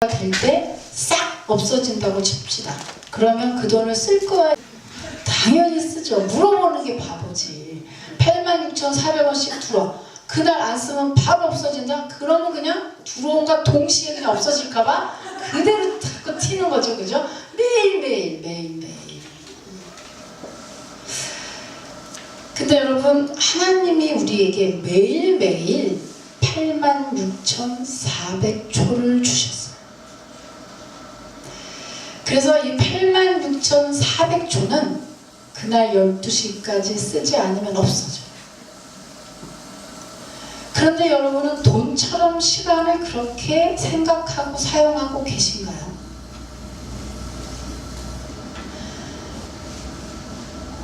될 때 싹 없어진다고 칩시다. 그러면 그 돈을 쓸 거야? 당연히 쓰죠. 물어보는 게 바보지. 86,400원씩 들어. 그날 안 쓰면 바로 없어진다? 그러면 그냥 들어온과 동시에 그냥 없어질까봐 그대로 자꾸 튀는 거죠. 그죠? 매일매일. 근데 여러분, 하나님이 우리에게 매일매일 86,400초를 주셨어요. 그래서 이 86,400초는 그날 12시까지 쓰지 않으면 없어져요. 그런데 여러분은 돈처럼 시간을 그렇게 생각하고 사용하고 계신가요?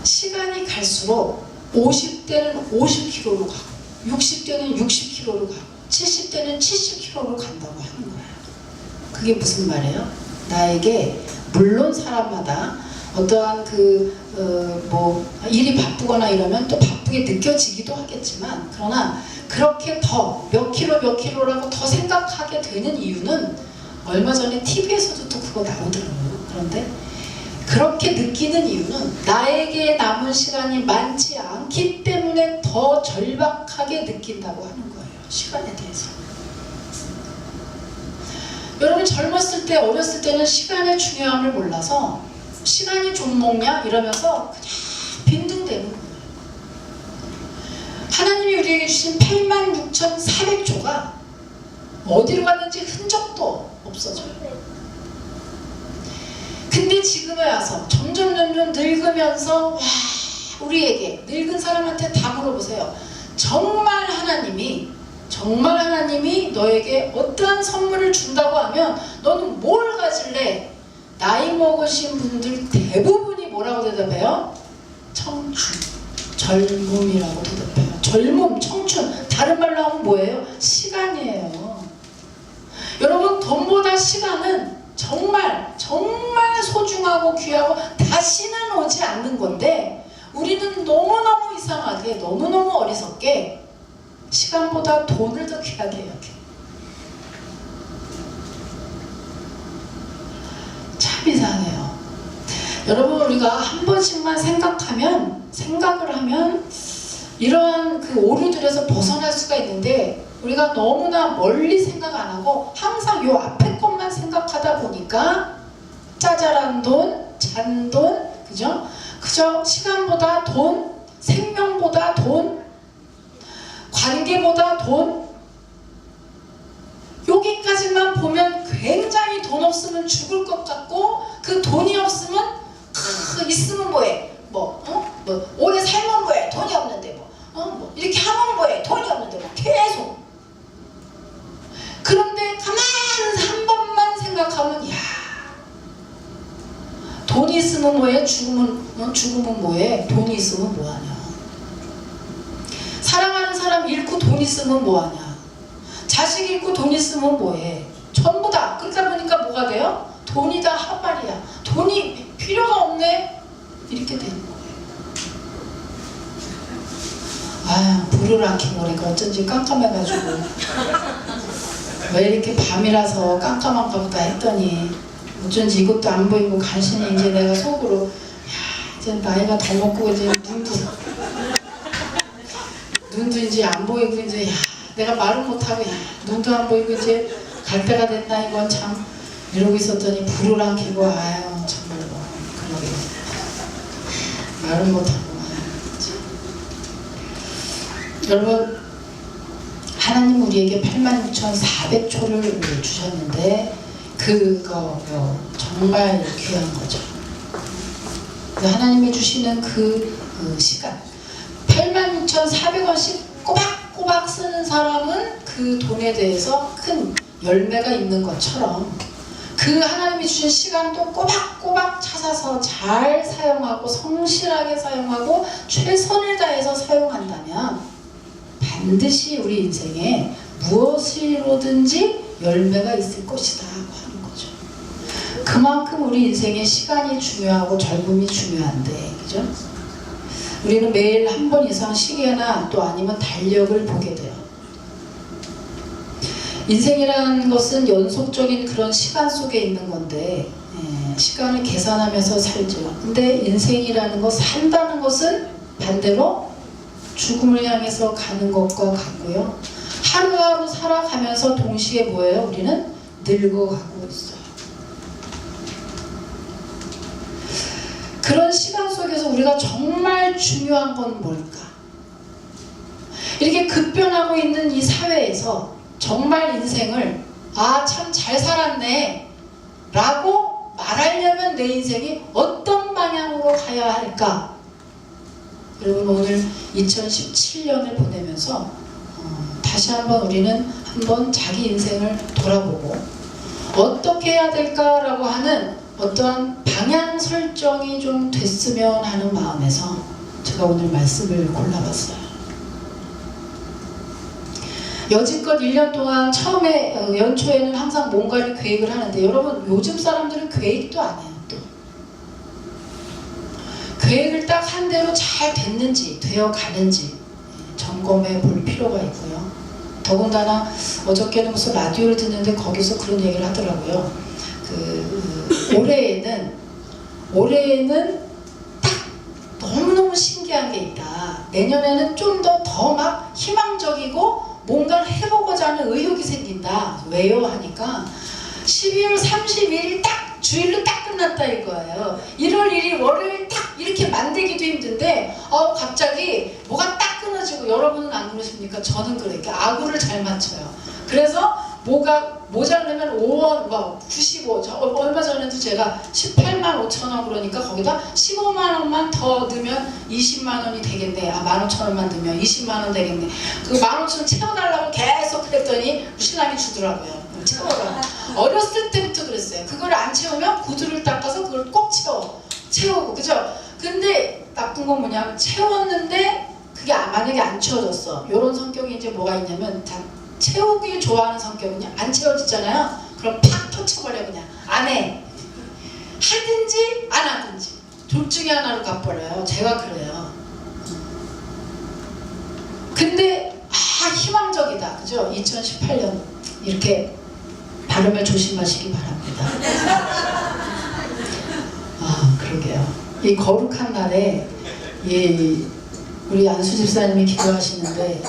시간이 갈수록 50대는 50km로 가고 60대는 60km로 가고 70대는 70km로 간다고 하는 거예요. 그게 무슨 말이에요? 나에게 물론 사람마다 어떠한 일이 바쁘거나 이러면 또 바쁘게 느껴지기도 하겠지만, 그러나 그렇게 더 몇 킬로라고 더 생각하게 되는 이유는 얼마 전에 TV에서도 또 그거 나오더라고요. 그런데 그렇게 느끼는 이유는 나에게 남은 시간이 많지 않기 때문에 더 절박하게 느낀다고 하는 거예요. 시간에 대해서. 여러분, 젊었을 때, 어렸을 때는 시간의 중요함을 몰라서 시간이 좀 먹냐 이러면서 그냥 빈둥대는 거예요. 하나님이 우리에게 주신 86,400초가 어디로 갔는지 흔적도 없어져요. 근데 지금에 와서 점점 늙으면서 우리에게, 늙은 사람한테 다 물어보세요. 정말 하나님이 너에게 어떠한 선물을 준다고 하면 너는 뭘 가질래? 나이 먹으신 분들 대부분이 뭐라고 대답해요? 청춘, 젊음이라고 대답해요. 젊음, 청춘, 다른 말로 하면 뭐예요? 시간이에요. 여러분, 돈보다 시간은 정말 소중하고 귀하고 다시는 오지 않는 건데, 우리는 너무너무 이상하게, 너무너무 어리석게 시간보다 돈을 더 귀하게 여겨요. 참 이상해요. 여러분, 우리가 한 번씩만 생각을 하면 이러한 그 오류들에서 벗어날 수가 있는데, 우리가 너무나 멀리 생각 안 하고 항상 요 앞에 것만 생각하다 보니까 짜잘한 돈, 잔돈, 그죠? 시간보다 돈, 생명보다 돈, 관계보다 돈, 여기까지만 보면 굉장히 돈 없으면 죽을 것 같고, 그 돈이 없으면 있으면 뭐해? 오래 살면 뭐해? 돈이 없는데 이렇게 하면 뭐해? 돈이 없는데 계속. 그런데 가만히 한 번만 생각하면, 돈이 있으면 뭐해? 죽으면 뭐해? 돈이 있으면 뭐하냐? 사랑하는 사람 잃고 돈 있으면 뭐하냐? 자식 잃고 돈 있으면 뭐해? 전부 다. 그러다 보니까 뭐가 돼요? 돈이 다 하발이야. 돈이 필요가 없네? 이렇게 되는 거예요. 불을 안 켜고 그러니까 어쩐지 깜깜해가지고 왜 이렇게 밤이라서 깜깜한가 보다 했더니 어쩐지 이것도 안 보이고 간신히 이제 내가 속으로 이제 나이가 더 먹고 이제 눈도 이제 안 보이고 이제 내가 말을 못하고 눈도 안 보이고 이제 갈 때가 됐나 이건 참 이러고 있었더니 불을 안 켜고 정말 그러게 말을 못하고 여러분, 하나님 우리에게 86,400초를 주셨는데 그거 정말 귀한 거죠. 하나님이 주시는 그 시간 86,400원씩 꼬박꼬박 쓰는 사람은 그 돈에 대해서 큰 열매가 있는 것처럼, 그 하나님이 주신 시간도 꼬박꼬박 찾아서 잘 사용하고 성실하게 사용하고 최선을 다해서 사용한다면 반드시 우리 인생에 무엇으로든지 열매가 있을 것이다 하는 거죠. 그만큼 우리 인생에 시간이 중요하고 젊음이 중요한데, 그죠? 우리는 매일 한 번 이상 시계나 또 아니면 달력을 보게 돼요. 인생이라는 것은 연속적인 그런 시간 속에 있는 건데 시간을 계산하면서 살죠. 근데 인생이라는 것, 산다는 것은 반대로 죽음을 향해서 가는 것과 같고요. 하루하루 살아가면서 동시에 뭐예요? 우리는 늙어가고 있어요. 그런 시간 속에서 우리가 정말 중요한 건 뭘까? 이렇게 급변하고 있는 이 사회에서 정말 인생을 참 잘 살았네 라고 말하려면 내 인생이 어떤 방향으로 가야 할까? 여러분, 오늘 2017년을 보내면서 다시 한번 우리는 한번 자기 인생을 돌아보고 어떻게 해야 될까라고 하는 어떠한 방향 설정이 좀 됐으면 하는 마음에서 제가 오늘 말씀을 골라봤어요. 여지껏 1년 동안 처음에 연초에는 항상 뭔가를 계획을 하는데 여러분, 요즘 사람들은 계획도 안 해요. 또 계획을 딱 한 대로 잘 됐는지 되어 가는지 점검해 볼 필요가 있고요. 더군다나 어저께는 무슨 라디오를 듣는데 거기서 그런 얘기를 하더라고요. 올해에는 딱 너무너무 신기한 게 있다. 내년에는 좀 더 막 희망적이고 뭔가를 해보고자 하는 의욕이 생긴다. 왜요? 하니까 12월 31일 딱 주일로 딱 끝났다 이거예요. 1월 1일 월요일 딱 이렇게 만들기도 힘든데 갑자기 뭐가 딱 끊어지고, 여러분은 안 그러십니까? 저는 그래요. 이렇게 아구를 잘 맞춰요. 그래서 뭐가 모자르면 5원, 95, 얼마 전에도 제가 18만 5천 원 그러니까 거기다 15만 원만 더 넣으면 20만 원이 되겠네. 15,000원만 넣으면 20만 원 되겠네. 그 15,000원 채워달라고 계속 그랬더니 신랑이 주더라고요. 채워라. 어렸을 때부터 그랬어요. 그걸 안 채우면 구두를 닦아서 그걸 꼭 채우고, 그죠? 근데 나쁜 건 뭐냐면 채웠는데 그게 만약에 안 채워졌어. 이런 성격이 이제 뭐가 있냐면, 채우기 좋아하는 성격은요, 안 채워지잖아요. 그럼 팍 터쳐버려. 그냥 안 해. 하든지 안 하든지 둘 중에 하나로 가버려요. 제가 그래요. 근데 희망적이다, 그죠? 2018년 이렇게 발음을 조심하시기 바랍니다. 그러게요. 이 거룩한 날에 우리 안수 집사님이 기도하시는데,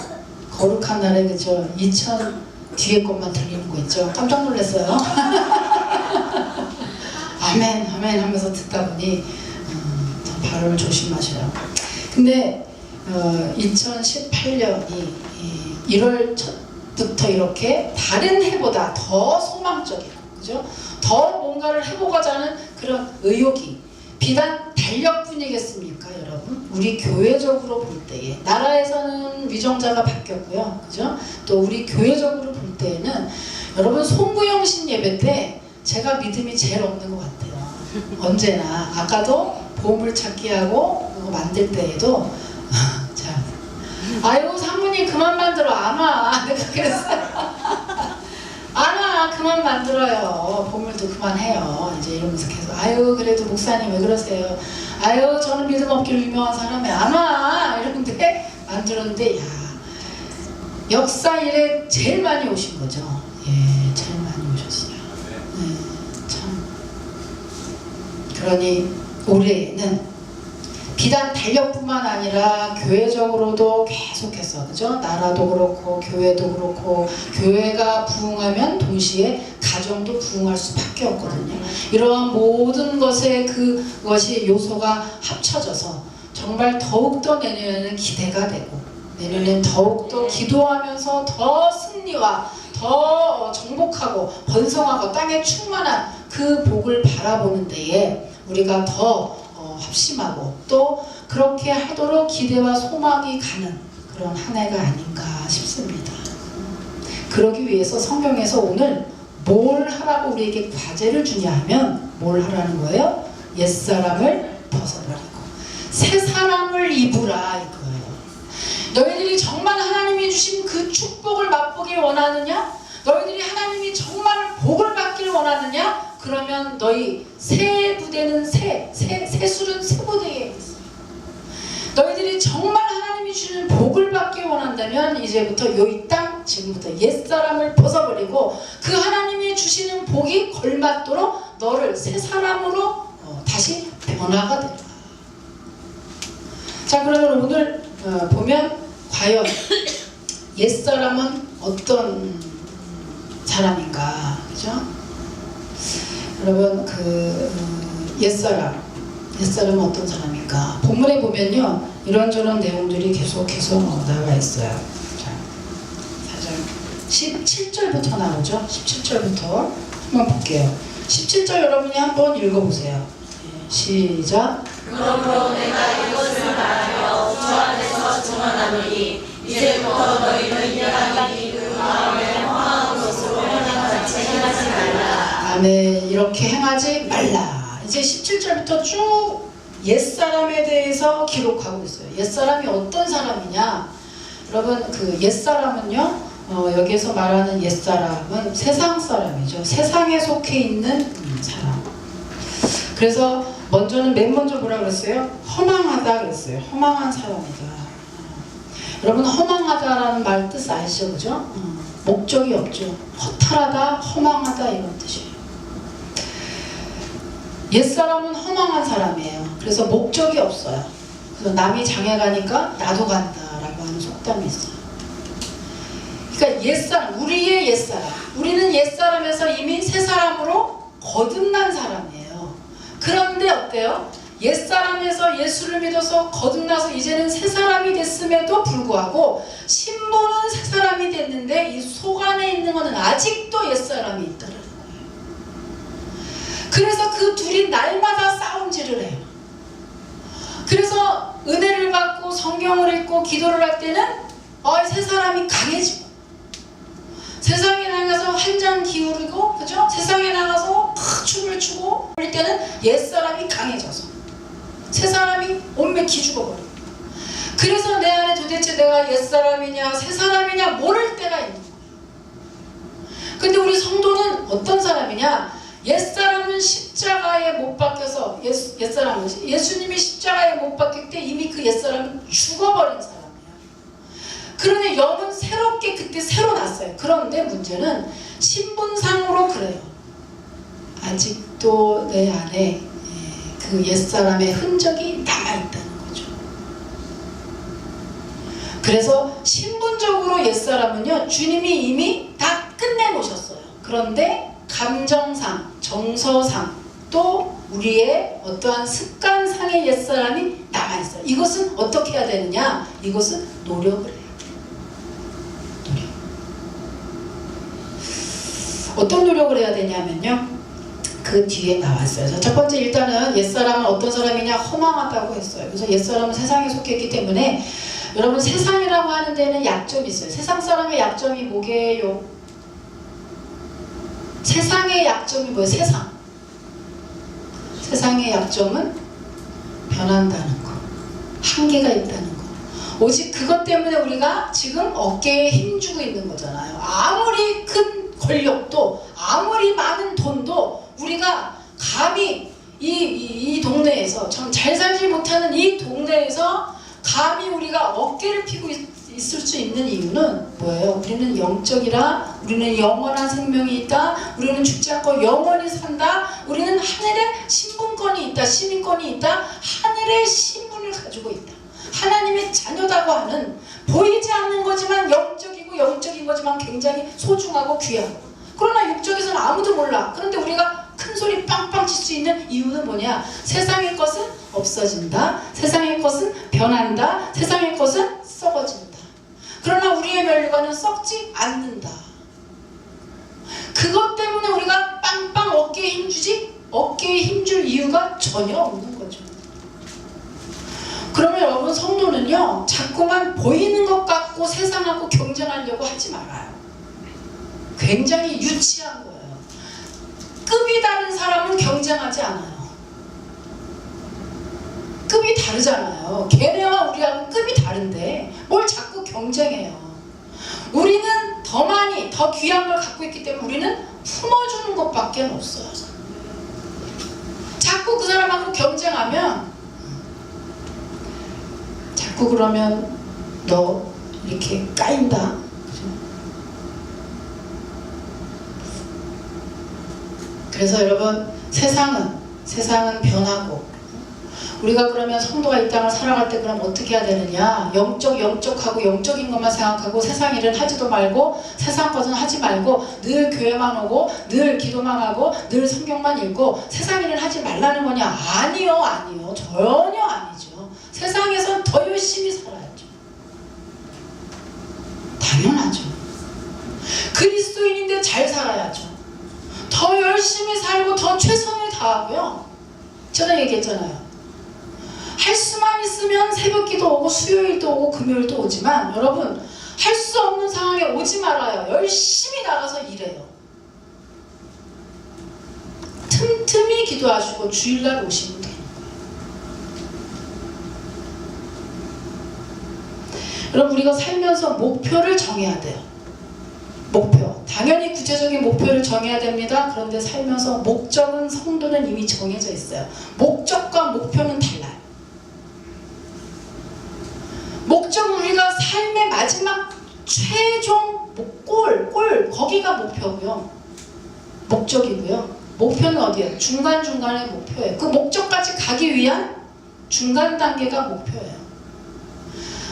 거룩한 날에, 그죠? 2000 뒤에 것만 들리는 거 있죠? 깜짝 놀랐어요. 아멘 아멘 하면서 듣다 보니 발음을 조심하셔요. 근데 2018년이 1월 첫부터 이렇게 다른 해보다 더 소망적이고, 그죠? 더 뭔가를 해보고자 하는 그런 의욕이, 비단 달력뿐이겠습니까, 여러분? 우리 교회적으로 볼 때에, 나라에서는 위정자가 바뀌었고요, 그죠? 또 우리 교회적으로 볼 때에는, 여러분, 송구영신 예배 때 제가 믿음이 제일 없는 것 같아요. 언제나. 아까도 보물찾기 하고 만들 때에도 아유, 사모님 그만 만들어. 안 와. 내가 그랬어요. 안 와. 그만 만들어요. 보물도 그만해요. 이제 이러면서 계속, 아유, 그래도 목사님 왜 그러세요? 아유, 저는 믿음 없기로 유명한 사람이 안 와. 이러는데 만들었는데, 역사 이래 제일 많이 오신 거죠. 예, 제일 많이 오셨어요. 참. 그러니 올해에는 비단 달력뿐만 아니라 교회적으로도 계속해서, 그죠? 나라도 그렇고 교회도 그렇고, 교회가 부흥하면 동시에 가정도 부흥할 수밖에 없거든요. 이러한 모든 것에 그것이 요소가 합쳐져서 정말 더욱더 내년에는 기대가 되고, 내년엔 더욱더 기도하면서 더 승리와 더 정복하고 번성하고 땅에 충만한 그 복을 바라보는 데에 우리가 더 합심하고 또 그렇게 하도록 기대와 소망이 가는 그런 한 해가 아닌가 싶습니다. 그러기 위해서 성경에서 오늘 뭘 하라고 우리에게 과제를 주냐 하면, 뭘 하라는 거예요? 옛사람을 벗어버리고 새 사람을 입으라 이거예요. 너희들이 정말 하나님이 주신 그 축복을 맛보길 원하느냐? 너희들이 하나님이 정말 복을 받길 원하느냐? 그러면 너희 새 부대는 새술은 새 부대에 있어. 너희들이 정말 하나님이 주는 복을 받길 원한다면 이제부터 이 땅 당장 지금부터 옛사람을 벗어버리고 그 하나님이 주시는 복이 걸맞도록 너를 새 사람으로 다시 변화가 되라. 자, 그러면 오늘 보면 과연 옛사람은 어떤 사람인가, 그죠? 여러분, 옛사람은 어떤 사람인가? 본문에 보면요, 이런저런 내용들이 계속해서 나와 있어요. 자, 17절부터 나오죠? 17절부터 한번 볼게요. 17절 여러분이 한번 읽어보세요. 시작. 그러므로 내가 이것을 말하며 주 안에서 증언하노니 이제부터 너희는 이하나니 그 마음에 허망한 것으로 하나님같이 행하지 말라. 아멘. 이렇게 행하지 말라. 이제 17절부터 쭉 옛사람에 대해서 기록하고 있어요. 옛사람이 어떤 사람이냐? 여러분, 그 옛사람은요, 여기에서 말하는 옛사람은 세상 사람이죠. 세상에 속해 있는 사람. 그래서 맨 먼저 뭐라 그랬어요? 허망하다 그랬어요. 허망한 사람이다. 여러분, 허망하다라는 말 뜻 아시죠? 그죠? 목적이 없죠. 허탈하다, 허망하다 이런 뜻이에요. 옛사람은 허망한 사람이에요. 그래서 목적이 없어요. 그래서 남이 장에 가니까 나도 간다라고 하는 속담이 있어요. 그러니까 옛사람, 우리의 옛사람, 우리는 옛사람에서 이미 새 사람으로 거듭난 사람이에요. 그런데 어때요? 옛사람에서 예수를 믿어서 거듭나서 이제는 새 사람이 됐음에도 불구하고 신분은 새 사람이 됐는데 이 속 안에 있는 것은 아직도 옛사람이 있다는 거예요. 그래서 그 둘이 날마다 싸움질을 해요. 그래서 은혜를 받고 성경을 읽고 기도를 할 때는 새 사람이 강해지고, 세상에 나가서 한장 기울이고, 그죠? 세상에 나가서 춤을 추고 그럴 때는 옛사람이 강해져서 새 사람이 온매 기죽어버려요. 그래서 내 안에 도대체 내가 옛사람이냐 새 사람이냐 모를 때가 있는 거예요. 근데 우리 성도는 어떤 사람이냐? 옛사람은 십자가에 못 박혀서 옛사람은 예수님이 십자가에 못 박힐 때 이미 그 옛사람은 죽어버린 사람이에요. 그러니 영은 새롭게 그때 새로 났어요. 그런데 문제는 신분상으로 그래요. 아직도 내 안에 그 옛사람의 흔적이 남아있다는 거죠. 그래서 신분적으로 옛사람은요, 주님이 이미 다 끝내놓으셨어요. 그런데 감정상, 정서상, 또 우리의 어떠한 습관상의 옛사람이 남아있어요. 이것은 어떻게 해야 되느냐? 이것은 노력을 해요. 노력. 어떤 노력을 해야 되냐면요, 그 뒤에 나왔어요. 그래서 첫 번째, 일단은 옛사람은 어떤 사람이냐? 허망하다고 했어요. 그래서 옛사람은 세상에 속했기 때문에, 여러분, 세상이라고 하는 데는 약점이 있어요. 세상 사람의 약점이 뭐게요? 세상의 약점이 뭐예요? 세상의 약점은 변한다는 거, 한계가 있다는 거. 오직 그것 때문에 우리가 지금 어깨에 힘주고 있는 거잖아요. 아무리 큰 권력도, 아무리 많은 돈도 우리가 감히 이 동네에서, 참 잘 살지 못하는 이 동네에서 감히 우리가 어깨를 피고 있을 수 있는 이유는 뭐예요? 우리는 영적이라, 우리는 영원한 생명이 있다, 우리는 죽지 않고 영원히 산다, 우리는 하늘에 신분권이 있다, 시민권이 있다, 하늘의 신분을 가지고 있다, 하나님의 자녀다고 하는, 보이지 않는 거지만 영적이고 영적인 거지만 굉장히 소중하고 귀하고, 그러나 육적에서는 아무도 몰라. 그런데 우리가 큰 소리 빵빵 칠 수 있는 이유는 뭐냐? 세상의 것은 없어진다, 세상의 것은 변한다, 세상의 것은 썩어진다. 그러나 우리의 멸류관은 썩지 않는다. 그것 때문에 우리가 빵빵 어깨에 힘주지, 어깨에 힘줄 이유가 전혀 없는 거죠. 그러면 여러분, 성도는요, 자꾸만 보이는 것 같고 세상하고 경쟁하려고 하지 말아요. 굉장히 유치한 거예요. 급이 다른 사람은 경쟁하지 않아요. 급이 다르잖아요. 걔네와 우리하고 급이 다른데 뭘 자꾸 경쟁해요. 우리는 더 많이, 더 귀한 걸 갖고 있기 때문에 우리는 품어주는 것밖에 없어요. 자꾸 그 사람하고 경쟁하면, 자꾸 그러면 너 이렇게 까인다, 그래서 여러분 세상은 변하고 우리가 그러면 성도가 이 땅을 살아갈 때 그럼 어떻게 해야 되느냐? 영적하고 영적인 것만 생각하고 세상 일은 하지도 말고 세상 것은 하지 말고 늘 교회만 오고 늘 기도만 하고 늘 성경만 읽고 세상 일은 하지 말라는 거냐? 아니요. 전혀 아니죠. 세상에선 더 열심히 살아야죠. 당연하죠. 그리스도인인데 잘 살아야죠. 더 열심히 살고 더 최선을 다하고요. 제가 얘기했잖아요. 할 수만 있으면 새벽기도 오고 수요일도 오고 금요일도 오지만 여러분 할 수 없는 상황에 오지 말아요. 열심히 나가서 일해요. 틈틈이 기도하시고 주일날 오시면 돼요. 여러분 우리가 살면서 목표를 정해야 돼요. 목표. 당연히 구체적인 목표를 정해야 됩니다. 그런데 살면서 목적은 성도는 이미 정해져 있어요. 목적과 목표는 달라요. 목적은 우리가 삶의 마지막 최종 골 거기가 목표고요. 목적이고요. 목표는 어디예요? 중간중간의 목표예요. 그 목적까지 가기 위한 중간 단계가 목표예요.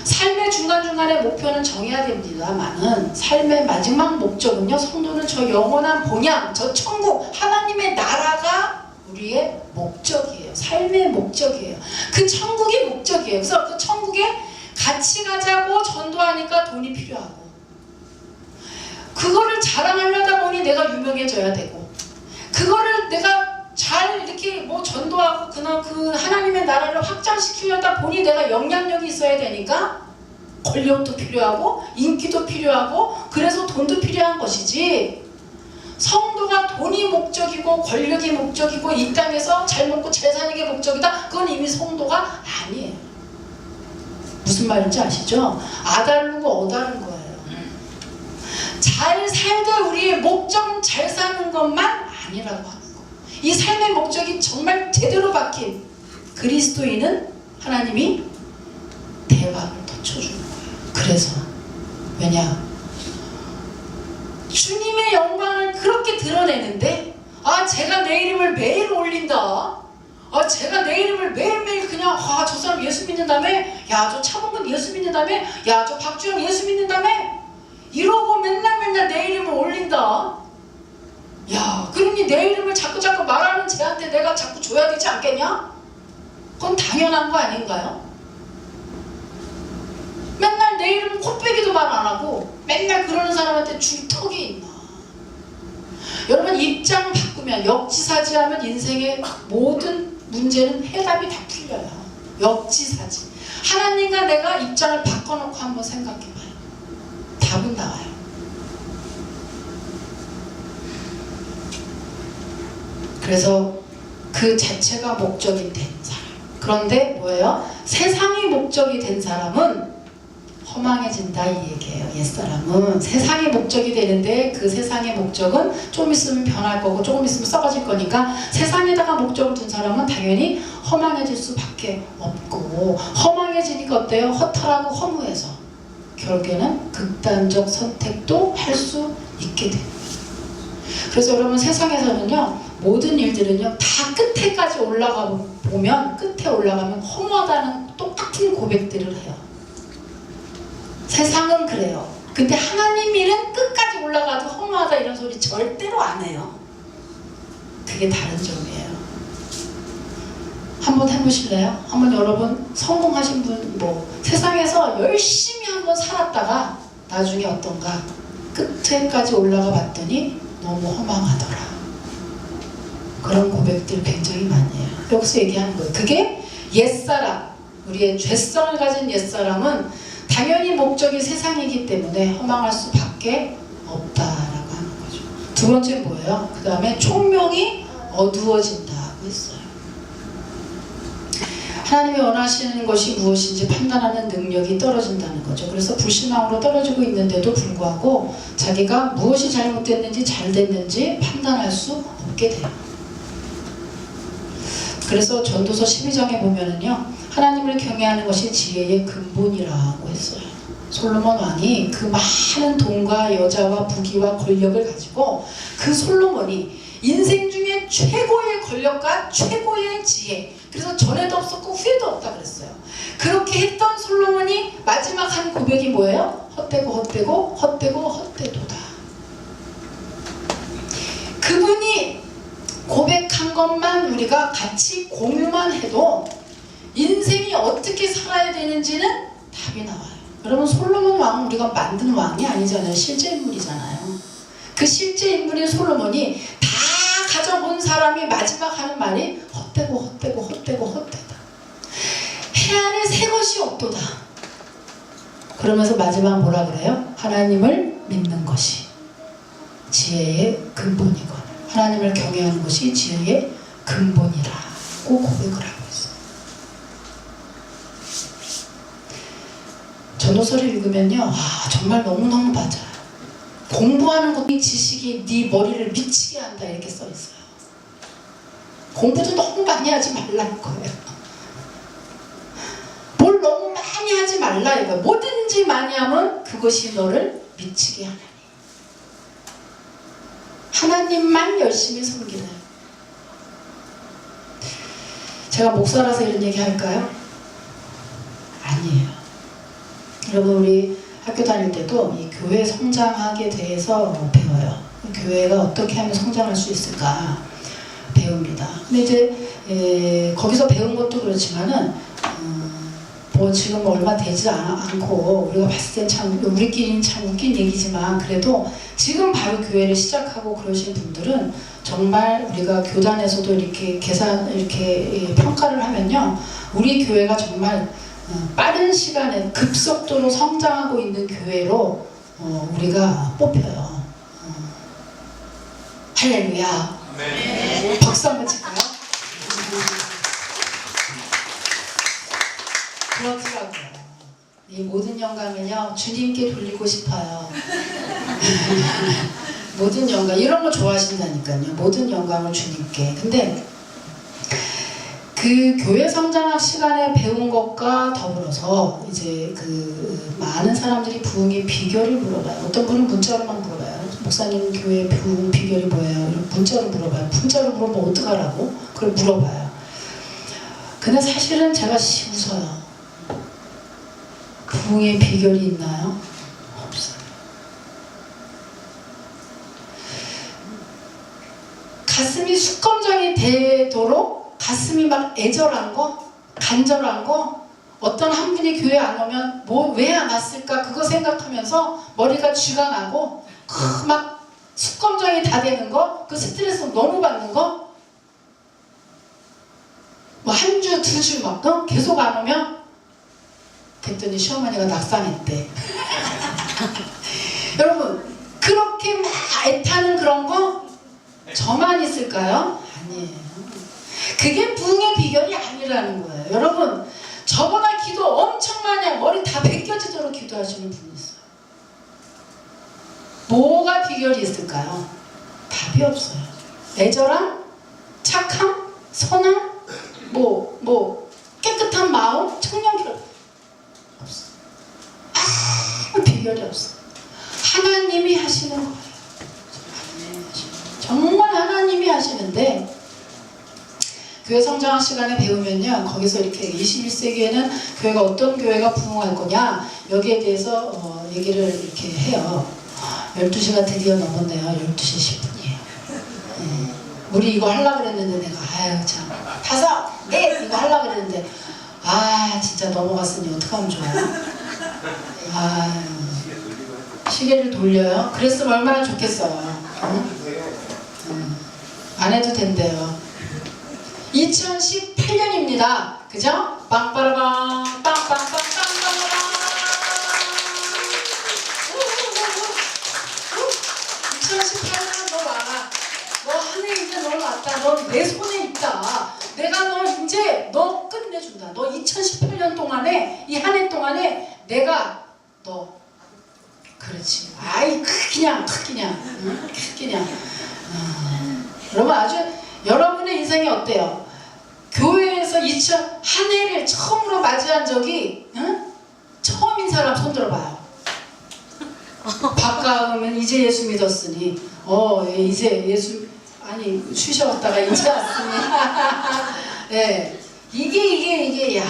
삶의 중간중간의 목표는 정해야 됩니다만은 삶의 마지막 목적은요. 성도는 저 영원한 본향, 저 천국, 하나님의 나라가 우리의 목적이에요. 삶의 목적이에요. 그 천국이 목적이에요. 그래서 그 천국에 같이 가자고 전도하니까 돈이 필요하고 그거를 자랑하려다 보니 내가 유명해져야 되고 그거를 내가 잘 이렇게 뭐 전도하고 그 하나님의 나라를 확장시키려다 보니 내가 영향력이 있어야 되니까 권력도 필요하고 인기도 필요하고 그래서 돈도 필요한 것이지 성도가 돈이 목적이고 권력이 목적이고 이 땅에서 잘 먹고 잘 사는 게 목적이다. 그건 이미 성도가 아니에요. 무슨 말인지 아시죠? 아다르고 어다른 거예요. 잘 살되 우리의 목적은 잘 사는 것만 아니라고 하는 거. 이 삶의 목적이 정말 제대로 박힌 그리스도인은 하나님이 대박을 터쳐주는 거예요. 그래서 왜냐? 주님의 영광을 그렇게 드러내는데 제가 내 이름을 매일 올린다. 제가 내 이름을 매일매일 그냥 저 사람 예수 믿는다며? 야, 저 차범근 예수 믿는다며? 야, 저 박주영 예수 믿는다며? 이러고 맨날 내 이름을 올린다. 야, 그러니 내 이름을 자꾸 말하는 쟤한테 내가 자꾸 줘야 되지 않겠냐? 그건 당연한 거 아닌가요? 맨날 내 이름 코빼기도 말 안 하고 맨날 그러는 사람한테 줄 턱이 있나? 여러분 입장 바꾸면 역지사지하면 인생의 모든 문제는 해답이 다 풀려요. 역지사지. 하나님과 내가 입장을 바꿔놓고 한번 생각해봐요. 답은 나와요. 그래서 그 자체가 목적이 된 사람. 그런데 뭐예요? 세상이 목적이 된 사람은 허망해진다 이 얘기예요. 옛사람은 세상의 목적이 되는데 그 세상의 목적은 좀 있으면 변할 거고 조금 있으면 썩어질 거니까 세상에다가 목적을 둔 사람은 당연히 허망해질 수밖에 없고 허망해지니까 어때요? 허탈하고 허무해서 결국에는 극단적 선택도 할 수 있게 됩니다. 그래서 여러분 세상에서는요 모든 일들은요 다 끝에까지 올라가 보면 끝에 올라가면 허무하다는 똑같은 고백들을 해요. 세상은 그래요. 근데 하나님 일은 끝까지 올라가도 허무하다 이런 소리 절대로 안 해요. 그게 다른 점이에요. 한번 해보실래요? 한번 여러분 성공하신 분 세상에서 열심히 한번 살았다가 나중에 어떤가 끝에까지 올라가 봤더니 너무 허망하더라. 그런 고백들 굉장히 많이 해요. 여기서 얘기하는 거예요. 그게 옛사람, 우리의 죄성을 가진 옛사람은 당연히 목적이 세상이기 때문에 허망할 수밖에 없다라고 하는 거죠. 두 번째 뭐예요? 그 다음에 총명이 어두워진다고 했어요. 하나님이 원하시는 것이 무엇인지 판단하는 능력이 떨어진다는 거죠. 그래서 불신앙으로 떨어지고 있는데도 불구하고 자기가 무엇이 잘못됐는지 잘 됐는지 판단할 수 없게 돼요. 그래서 전도서 12장에 보면은요 하나님을 경외하는 것이 지혜의 근본이라고 했어요. 솔로몬 왕이 그 많은 돈과 여자와 부귀와 권력을 가지고 그 솔로몬이 인생 중에 최고의 권력과 최고의 지혜. 그래서 전에도 없었고 후에도 없다 그랬어요. 그렇게 했던 솔로몬이 마지막 한 고백이 뭐예요? 헛되고 헛되고 헛되고 헛되도다. 그분이 고백한 것만 우리가 같이 공유만 해도 인생이 어떻게 살아야 되는지는 답이 나와요. 여러분, 솔로몬 왕은 우리가 만든 왕이 아니잖아요. 실제 인물이잖아요. 그 실제 인물인 솔로몬이 다 가져본 사람이 마지막 하는 말이 헛되고 헛되고 헛되고 헛되다. 해 안에 새 것이 없도다. 그러면서 마지막 뭐라 그래요? 하나님을 믿는 것이 지혜의 근본이거늘. 하나님을 경외하는 것이 지혜의 근본이라고 고백을 하고 있어요. 전도서를 읽으면요, 정말 너무너무 맞아요. 공부하는 것도 지식이 네 머리를 미치게 한다 이렇게 써 있어요. 공부도 너무 많이 하지 말라는 거예요. 뭘 너무 많이 하지 말라 이거예요. 뭐든지 많이 하면 그것이 너를 미치게 하나니. 하나님만 열심히 섬기는. 제가 목사라서 이런 얘기 할까요? 아니에요. 여러분, 우리 학교 다닐 때도 이 교회 성장학에 대해서 배워요. 교회가 어떻게 하면 성장할 수 있을까 배웁니다. 근데 이제 거기서 배운 것도 그렇지만은 뭐 지금 얼마 되지 않고 우리가 봤을 땐 참 우리끼리는 참 웃긴 얘기지만 그래도 지금 바로 교회를 시작하고 그러신 분들은 정말 우리가 교단에서도 이렇게 이렇게 평가를 하면요, 우리 교회가 정말 빠른 시간에 급속도로 성장하고 있는 교회로 우리가 뽑혀요. 할렐루야. 네. 박수 한번 칠까요? 그렇더라고요. 이 모든 영광은요, 주님께 돌리고 싶어요. 모든 영광, 이런 거 좋아하신다니까요. 모든 영광을 주님께. 근데 그 교회 성장학 시간에 배운 것과 더불어서 이제 그 많은 사람들이 부흥의 비결을 물어봐요. 어떤 분은 문자로만 물어봐요. 목사님 교회 부흥 비결이 뭐예요? 문자로 물어봐요. 문자로 물어보면 어떡하라고? 그걸 물어봐요. 근데 사실은 제가 웃어요. 부흥의 비결이 있나요? 없어요. 가슴이 수검장이 되도록 가슴이 막 애절한 거, 간절한 거, 어떤 한 분이 교회 안 오면 뭐 왜 안 왔을까 그거 생각하면서 머리가 쥐가 나고 막 수검장이 다 되는 거, 그 스트레스 너무 받는 거, 뭐 한 주, 두 주 막 계속 안 오면 그랬더니 시어머니가 낙상했대. 여러분, 그렇게 막 애타는 그런 거 저만 있을까요? 아니에요. 그게 부흥의 비결이 아니라는 거예요. 여러분, 저보다 기도 엄청 많이 하고 머리 다 벗겨지도록 기도하시는 분이 있어요. 뭐가 비결이 있을까요? 답이 없어요. 애절함, 착함, 선함, 깨끗한 마음, 청량기록 없어. 아무 비결이 없어. 하나님이 하시는 거예요. 정말 하나님이 하시는데, 교회 성장학 시간에 배우면요, 거기서 이렇게 21세기에는 교회가 어떤 교회가 부흥할 거냐, 여기에 대해서 얘기를 이렇게 해요. 12시가 드디어 넘었네요. 12시 10분이에요. 네. 우리 이거 하려고 그랬는데 내가 참 5, 4 이거 하려고 그랬는데 진짜 넘어갔으니 어떡하면 좋아요. 시계를 돌려요? 그랬으면 얼마나 좋겠어요. 안 해도 된대요. 2018년입니다. 그죠? 빵빠라빵 빵빵빵빵빵빵 2018년 너 와라. 너 하늘에 이제 너 왔다. 너 내 손에 있다. 내가 너 이제 너 끝내준다. 너 2018년 동안에 이 한 해 동안에 내가 너 그렇지. 그냥 여러분, 아주 여러분의 인생이 어때요? 교회에서 한 해를 처음으로 맞이한 적이 처음인 사람 손 들어봐요. 박가음은 이제 예수 믿었으니 이제 예수 아니 쉬셨다가 이제 왔습니다. 네, 이게 야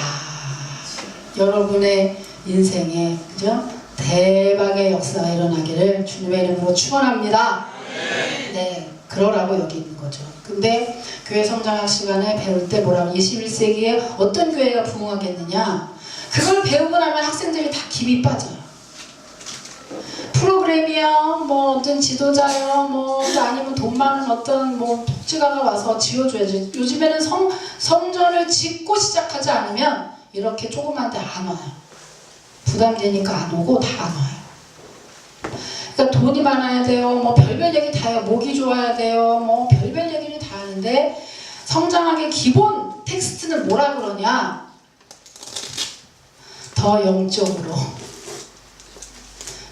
여러분의 인생에 그죠? 대박의 역사가 일어나기를 주님의 이름으로 축원합니다. 네, 그러라고 여기 있는 거죠. 근데 교회 성장학 시간에 배울 때 뭐라고 21세기에 어떤 교회가 부흥하겠느냐? 그걸 배우고 나면 학생들이 다 김이 빠져요. 프로그램이요, 뭐 어떤 지도자요, 뭐 아니면 돈 많은 어떤 뭐 독재가가 와서 지어줘야지. 요즘에는 성전을 짓고 시작하지 않으면 이렇게 조그만 데 안 와요. 부담되니까 안 오고 다 안 와요. 그러니까 돈이 많아야 돼요. 뭐 별별 얘기 다 해요. 목이 좋아야 돼요. 뭐 별별 얘기를 다 하는데 성장학의 기본 텍스트는 뭐라 그러냐? 더 영적으로,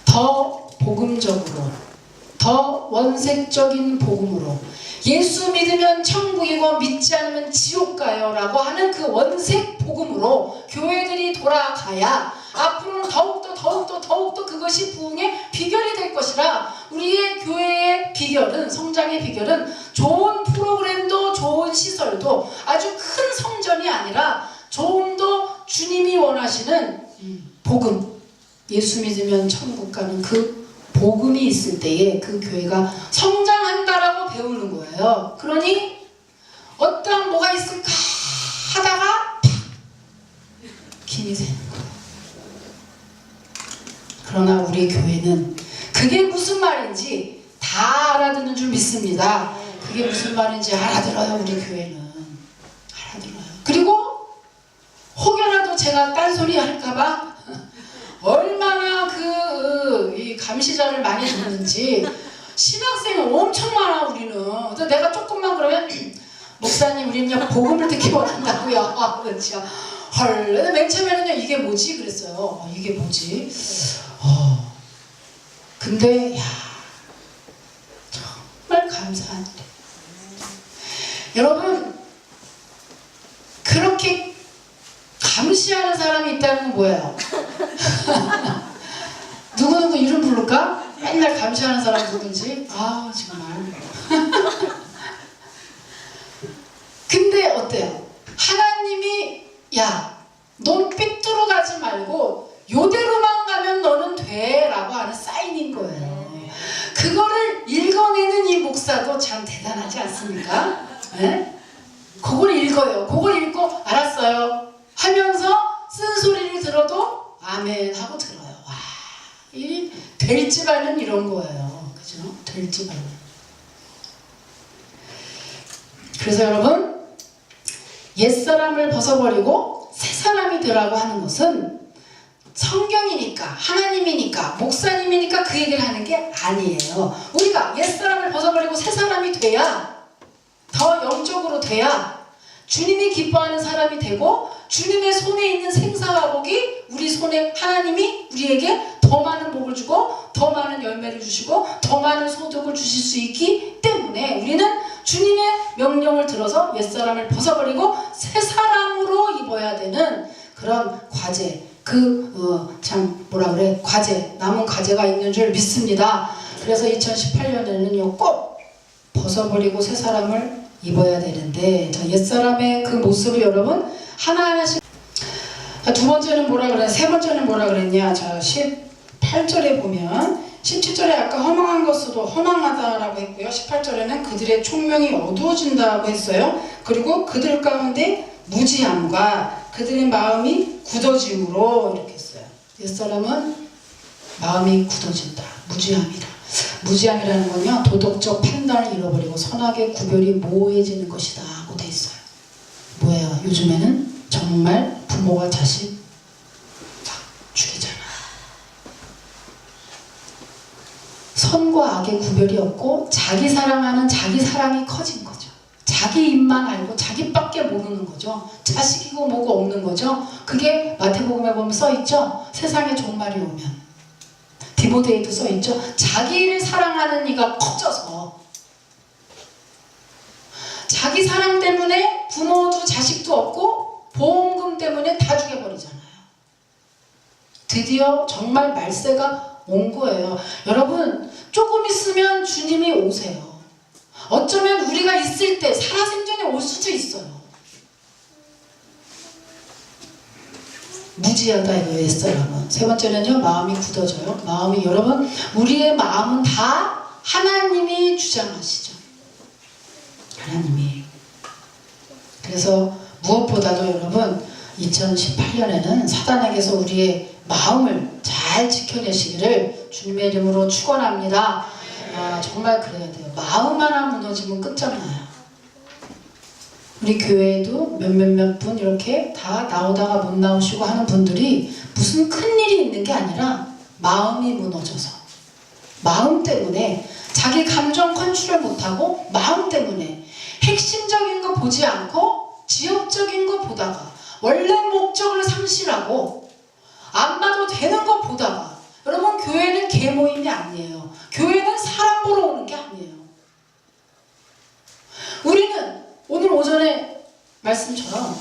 더 복음적으로, 더 원색적인 복음으로 예수 믿으면 천국이고 믿지 않으면 지옥 가요 라고 하는 그 원색 복음으로 교회들이 돌아가야 앞으로는 더욱더 그것이 부흥의 비결이 될 것이라 우리의 교회의 비결은, 성장의 비결은 좋은 프로그램도 좋은 시설도 아주 큰 성전이 아니라 좀 더 주님이 원하시는 복음, 예수 믿으면 천국 가는 그 복음이 있을 때에 그 교회가 성장한다라고 배우는 거예요. 그러니 어떤 뭐가 있을까 하다가 팍 김이 새는 거예요. 그러나 우리 교회는 그게 무슨 말인지 다 알아듣는 줄 믿습니다. 그게 무슨 말인지 알아들어요. 우리 교회는 알아들어요. 그리고 혹여라도 제가 딴소리 할까봐 얼마나 이 감시자를 많이 듣는지. 신학생은 엄청 많아 우리는. 그래서 내가 조금만 그러면 목사님 우리는요 복음을 듣기 원한다고요. 아 그렇죠. 헐. 맨 처음에는요 이게 뭐지 그랬어요. 이게 뭐지? 근데 야 정말 감사한 일. 여러분 그렇게 감시하는 사람이 있다는 건 뭐예요? 누구누구 이름 부를까? 맨날 감시하는 사람 누군지. 아 정말. 근데 어때요? 하나님이 야 넌 삐뚤어 가지 말고 요대로만 가면 너는 돼 라고 하는 사인인 거예요. 그거를 읽어내는 이 목사도 참 대단하지 않습니까? 네? 그걸 읽어요. 그걸 읽고 알았어요 하면서 쓴소리를 들어도 아멘 하고 들어요. 와, 이 될 집안은 이런 거예요. 그죠? 될 집안은. 그래서 여러분 옛사람을 벗어버리고 새사람이 되라고 하는 것은 성경이니까, 하나님이니까, 목사님이니까 그 얘기를 하는 게 아니에요. 우리가 옛사람을 벗어버리고 새사람이 돼야, 더 영적으로 돼야 주님이 기뻐하는 사람이 되고 주님의 손에 있는 생사화복이 우리 손에 하나님이 우리에게 더 많은 복을 주고 더 많은 열매를 주시고 더 많은 소득을 주실 수 있기 때문에 우리는 주님의 명령을 들어서 옛사람을 벗어버리고 새사람으로 입어야 되는 그런 과제, 과제, 남은 과제가 있는 줄 믿습니다. 그래서 2018년에는요 꼭 벗어버리고 새사람을 입어야 되는데, 자, 옛사람의 그 모습을 여러분 하나하나씩. 두 번째는 뭐라 그래? 세 번째는 뭐라 그랬냐? 자, 18절에 보면 17절에 아까 허망한 것으로 허망하다라고 했고요. 18절에는 그들의 총명이 어두워진다고 했어요. 그리고 그들 가운데 무지함과 그들의 마음이 굳어짐으로 이렇게 했어요. 옛사람은 마음이 굳어진다. 무지함이라. 무지함이라는 건요 도덕적 판단을 잃어버리고 선악의 구별이 모호해지는 것이다 하고 돼 있어요. 뭐예요? 요즘에는 정말 부모가 자식 막 죽이잖아. 선과 악의 구별이 없고 자기 사랑하는 자기 사랑이 커진 거죠. 자기 입만 알고 자기밖에 모르는 거죠. 자식이고 뭐고 없는 거죠. 그게 마태복음에 보면 써있죠. 세상에 종말이 오면. 디모데에도 써있죠. 자기를 사랑하는 이가 커져서 자기 사랑 때문에 부모도 자식도 없고 보험금 때문에 다 죽여버리잖아요. 드디어 정말 말세가 온 거예요. 여러분 조금 있으면 주님이 오세요. 어쩌면 우리가 있을 때 살아생전에 올 수도 있어요. 무지하다 이거예요. 옛사람은. 세 번째는요, 마음이 굳어져요. 마음이, 여러분, 우리의 마음은 다 하나님이 주장하시죠. 하나님이. 그래서 무엇보다도 여러분, 2018년에는 사단에게서 우리의 마음을 잘 지켜내시기를 주님의 이름으로 축원합니다. 정말 그래야 돼요. 마음 하나 무너지면 끝장나요. 우리 교회에도 몇몇 분 이렇게 다 나오다가 못 나오시고 하는 분들이 무슨 큰일이 있는 게 아니라 마음이 무너져서, 마음 때문에 자기 감정 컨트롤 못하고 마음 때문에 핵심적인 거 보지 않고 지역적인 거 보다가 원래 목적을 상실하고 안 봐도 되는 거 보다가, 여러분, 교회는 개모임이 아니에요. 교회는 사람 보러 오는 게 아니에요. 우리는 오늘 오전에 말씀처럼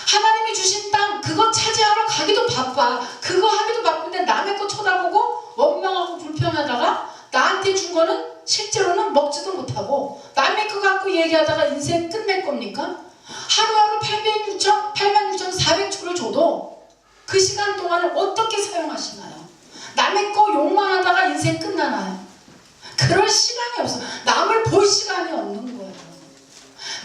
하나님이 주신 땅 그거 차지하러 가기도 바빠. 그거 하기도 바쁜데 남의 거 쳐다보고 원망하고 불평하다가 나한테 준 거는 실제로는 먹지도 못하고 남의 거 갖고 얘기하다가 인생 끝낼 겁니까? 하루하루 86,400초를 줘도 그 시간 동안을 어떻게 사용하시나요? 남의 거 욕만 하다가 인생 끝나나요? 그럴 시간이 없어. 남을 볼 시간이 없는 거예요.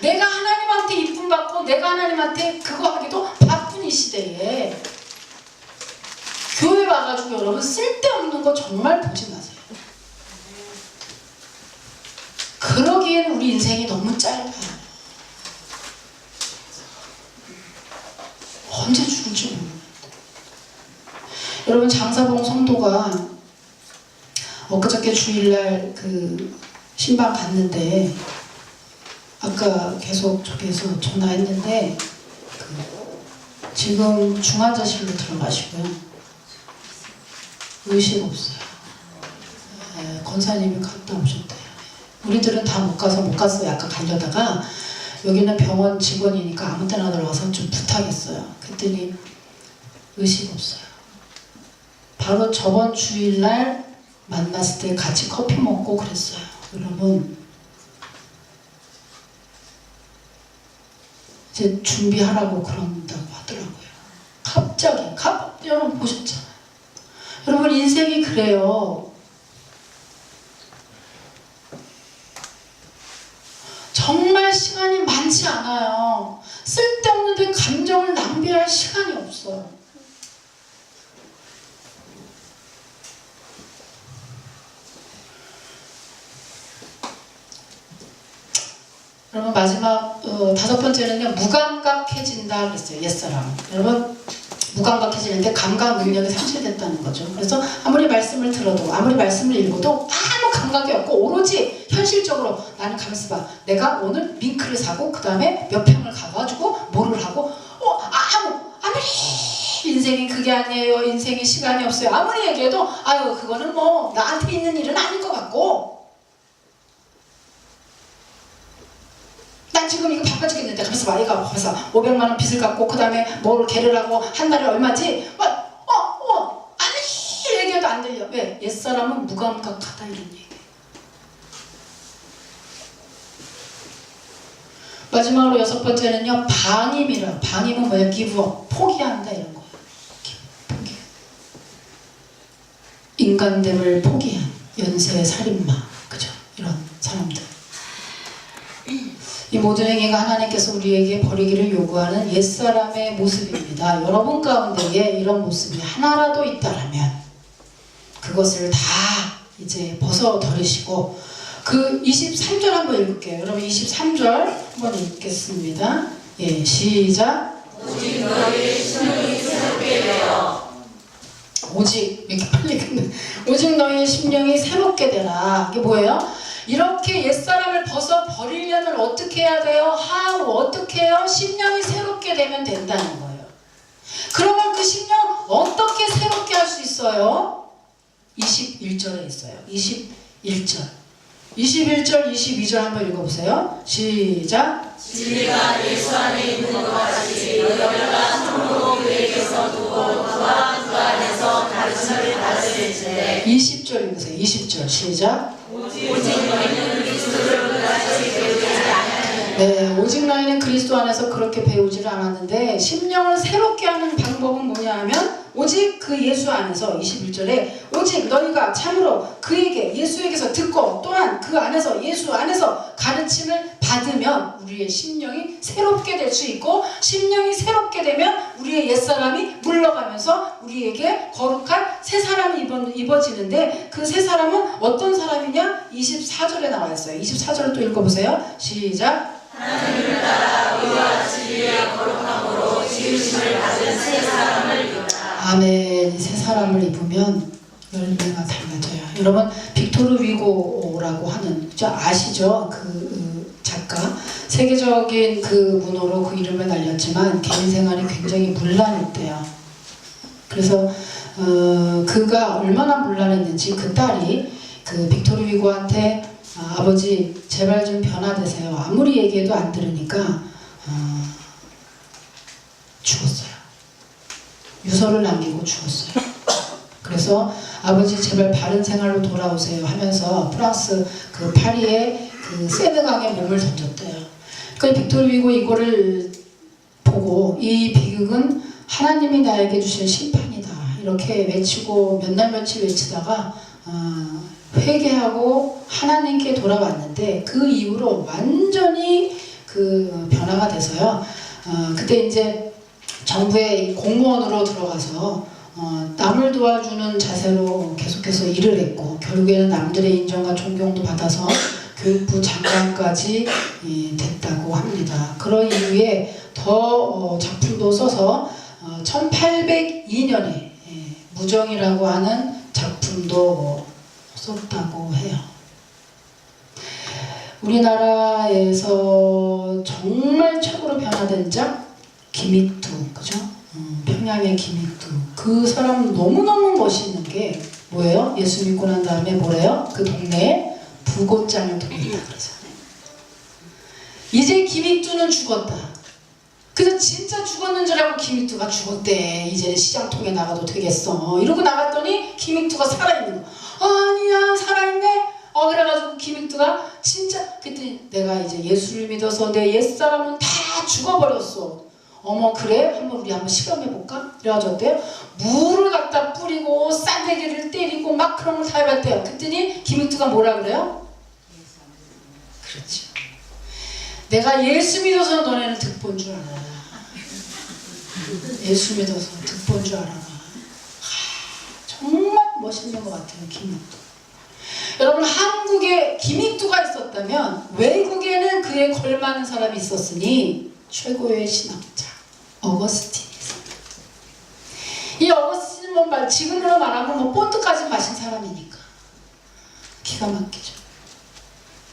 내가 하나님한테 이쁨 받고 내가 하나님한테 그거 하기도 바쁜 이 시대에 교회 와가지고 여러분 쓸데없는 거 정말 보지 마세요. 그러기에는 우리 인생이 너무 짧아요. 언제 죽을지 모르는데. 여러분, 장사봉 성도가 엊그저께 주일날 그 신방 갔는데, 아까 계속 저기에서 전화했는데 지금 중환자실로 들어가시고요. 의식 없어요. 권사님이 갔다 오셨대요. 우리들은 다 못 갔어요. 약간 가려다가 여기는 병원 직원이니까 아무 때나 들어가서 좀 부탁했어요. 그랬더니 의식 없어요. 바로 저번 주일날 만났을 때 같이 커피 먹고 그랬어요. 여러분, 이제 준비하라고 그런다고 하더라고요. 갑자기 여러분 보셨잖아요. 여러분, 인생이 그래요. 정말 시간이 많지 않아요. 쓸데없는데 감정을 낭비할 시간이 없어요. 여러분, 마지막 다섯 번째는요, 무감각해진다 그랬어요. 옛사람. 여러분, 무감각해지는데 감각 능력이 상실됐다는 거죠. 그래서 아무리 말씀을 들어도 아무리 말씀을 읽어도 아무 감각이 없고 오로지 현실적으로 나는 가만있어 봐. 내가 오늘 밍크를 사고 그 다음에 몇 평을 가가지고 뭐를 하고 아무리 인생이 그게 아니에요. 인생이 시간이 없어요. 아무리 얘기해도 아유 그거는 뭐 나한테 있는 일은 아닐 것 같고 난 지금 이거 바빠 죽겠는데 가만있어 봐. 이거 가만있어 500만 원 빚을 갚고 그 다음에 뭐를 개를 하고 한 달에 얼마지? 아무리 얘기해도 안 들려. 왜? 옛사람은 무감각하다 이런 얘기. 마지막으로 여섯 번째는요, 방임이라. 방임은 뭐야? 기부업. 포기한다 이런 거예요. 포기. 인간됨을 포기한 연쇄 살인마, 그죠? 이런 사람들. 이 모든 행위가 하나님께서 우리에게 버리기를 요구하는 옛사람의 모습입니다. 여러분 가운데에 이런 모습이 하나라도 있다라면 그것을 다 이제 벗어버리시고 그 23절 한번 읽을게요. 여러분 23절 한번 읽겠습니다. 예, 시작. 오직 너희의 심령이 새롭게 되어. 오직 이렇게 빨리 끝내. 오직 너희의 심령이 새롭게 되라. 이게 뭐예요? 이렇게 옛사람을 벗어버리려면 어떻게 해야 돼요? 어떻게 해요? 심령이 새롭게 되면 된다는 거예요. 그러면 그 심령 어떻게 새롭게 할 수 있어요? 21절에 있어요. 21절, 22절 한번 읽어보세요. 시작. 진리가 예수 안에 있는 것 같이 너희가 성도 그에게서 두고 그와 그 안에서 가르침을 받으실지니. 20절 읽으세요. 20절 시작. 오직 너희는 그리스도를 네, 오직 너희는 그리스도 안에서 그렇게 배우지를 않았는데 심령을 새롭게 하는 방법은 뭐냐 하면 오직 그 예수 안에서 21절에 오직 너희가 참으로 그에게 예수에게서 듣고 또한 그 안에서 예수 안에서 가르침을 받으면 우리의 심령이 새롭게 될 수 있고 심령이 새롭게 되면 우리의 옛사람이 물러가면서 우리에게 거룩한 새 사람이 입어지는데 그 새 사람은 어떤 사람이냐? 24절에 나와 있어요. 24절을 또 읽어보세요. 시작. 하나님을 따라 의와 진리의 거룩함으로 지으심을 받은 새 사람을 입으라. 아멘. 새 사람을 입으면 열매가 달라져요. 여러분 빅토르 위고라고 하는 아시죠? 그 작가 세계적인 그 문호로 그 이름을 날렸지만 개인 생활이 굉장히 문란했대요. 그래서 그가 얼마나 문란했는지 그 딸이 그 빅토르 위고한테 아버지 제발 좀 변화되세요. 아무리 얘기해도 안 들으니까 죽었어요. 유서를 남기고 죽었어요. 그래서 아버지 제발 바른 생활로 돌아오세요 하면서 프랑스 그 파리의 그 세느강에 몸을 던졌대요. 그러니까 빅토르 위고 이거를 보고 이 비극은 하나님이 나에게 주신 심판이다 이렇게 외치고 몇 날 며칠 외치다가 회개하고 하나님께 돌아왔는데 그 이후로 완전히 그 변화가 돼서요. 그때 이제 정부의 공무원으로 들어가서 남을 도와주는 자세로 계속해서 일을 했고 결국에는 남들의 인정과 존경도 받아서 교육부 장관까지 됐다고 합니다. 그런 이후에 더 작품도 써서 1802년에 무정이라고 하는 작품도 썼다고 해요. 우리나라에서 정말 최고로 변화된 자 김익두, 그죠? 평양의 김익두. 그 사람 너무너무 멋있는 게 뭐예요? 예수 믿고 난 다음에 뭐래요? 그 동네에 부고장을 돌린다 그래서. 이제 김익두는 죽었다. 그래서 진짜 죽었는 줄 알고 김익두가 죽었대. 이제 시장통에 나가도 되겠어. 이러고 나갔더니 김익두가 살아있는 거. 아니야, 살아있네? 그래가지고 김익두가 진짜 그때 내가 이제 예수를 믿어서 내 옛사람은 다 죽어버렸어. 어머 그래? 우리 한번 실험해볼까? 그래가지고 어때요? 물을 갖다 뿌리고 싼데기를 때리고 막 그런 걸 다 해봤대요. 그랬더니 김익두가 뭐라 그래요? 그렇죠. 내가 예수 믿어서 너네는 득본 줄 알아. 예수 믿어서 득본 줄 알아. 정말 멋있는 것 같아요. 김익두. 여러분 한국에 김익두가 있었다면 외국에는 그에 걸맞는 사람이 있었으니 최고의 신학자 어거스틴이 있습니다. 이 어거스틴은 지금으로 말하면 본드까지 마신 사람이니까 기가 막히죠.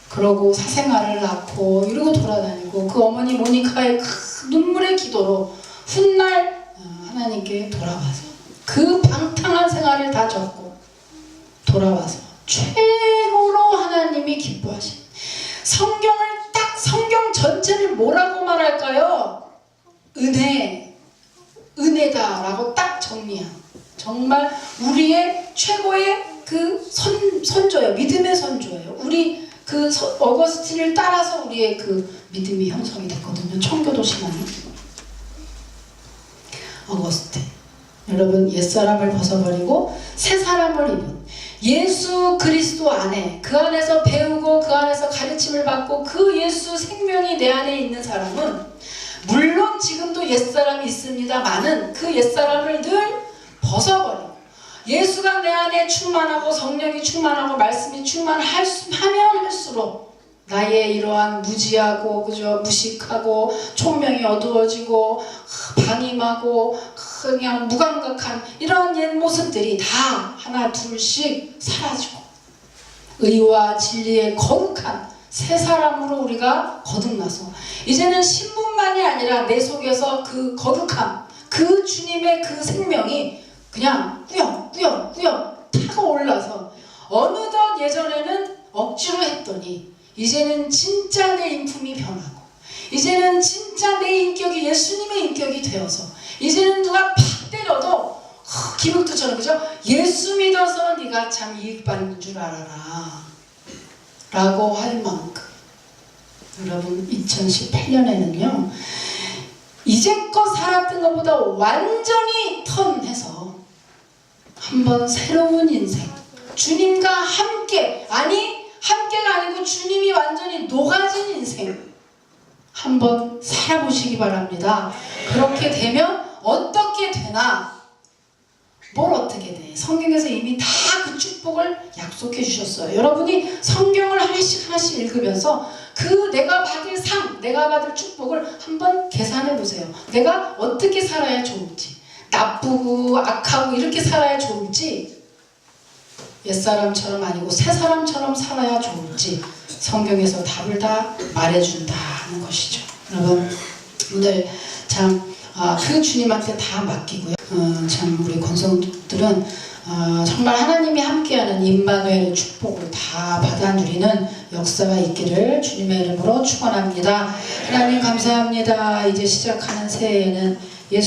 그러고 사생아를 낳고 이러고 돌아다니고 그 어머니 모니카의 그 눈물의 기도로 훗날 하나님께 돌아와서 그 방탕한 생활을 다 접고 돌아와서 최고로 하나님이 기뻐하신 성경 전체를 뭐라고 말할까요? 은혜다라고 딱 정리한 정말 우리의 최고의 그 선조예요. 믿음의 선조예요. 우리 그 어거스틴을 따라서 우리의 그 믿음이 형성이 됐거든요. 청교도 신앙이. 어거스틴. 여러분 옛사람을 벗어버리고 새 사람을 입은 예수 그리스도 안에 그 안에서 배우고 그 안에서 가르침을 받고 그 예수 생명이 내 안에 있는 사람은 물론 지금도 옛사람이 있습니다만은 그 옛사람을 늘 벗어버리고 예수가 내 안에 충만하고 성령이 충만하고 말씀이 충만하면 할수록 나의 이러한 무지하고 그저 무식하고 총명이 어두워지고 방임하고 그냥 무감각한 이런 옛 모습들이 다 하나 둘씩 사라지고 의와 진리의 거룩한 새 사람으로 우리가 거듭나서 이제는 신분만이 아니라 내 속에서 그 거룩함 그 주님의 그 생명이 그냥 꾸역꾸역 타고 올라서 어느덧 예전에는 억지로 했더니 이제는 진짜 내 인품이 변하고 이제는 진짜 내 인격이 예수님의 인격이 되어서 이제는 누가 팍 때려도 김익두처럼 그죠? 예수 믿어서 네가 참 이익 받는 줄 알아라 라고 할 만큼 여러분 2018년에는요 이제껏 살았던 것보다 완전히 턴해서 한번 새로운 인생 주님과 함께 함께가 아니고 주님이 완전히 녹아진 인생 한번 살아보시기 바랍니다. 그렇게 되면 어떻게 되나? 뭘 어떻게 돼? 성경에서 이미 다 그 축복을 약속해 주셨어요. 여러분이 성경을 하나씩 읽으면서 그 내가 받을 내가 받을 축복을 한번 계산해 보세요. 내가 어떻게 살아야 좋을지, 나쁘고 악하고 이렇게 살아야 좋을지, 옛사람처럼 아니고 새사람처럼 살아야 좋을지 성경에서 답을 다 말해준다는 것이죠. 여러분 오늘 참 그 주님한테 다 맡기고요. 참 우리 권성들은 정말 하나님이 함께하는 임마누엘의 축복을 다 받아 누리는 역사가 있기를 주님의 이름으로 축원합니다. 하나님 감사합니다. 이제 시작하는 새해에는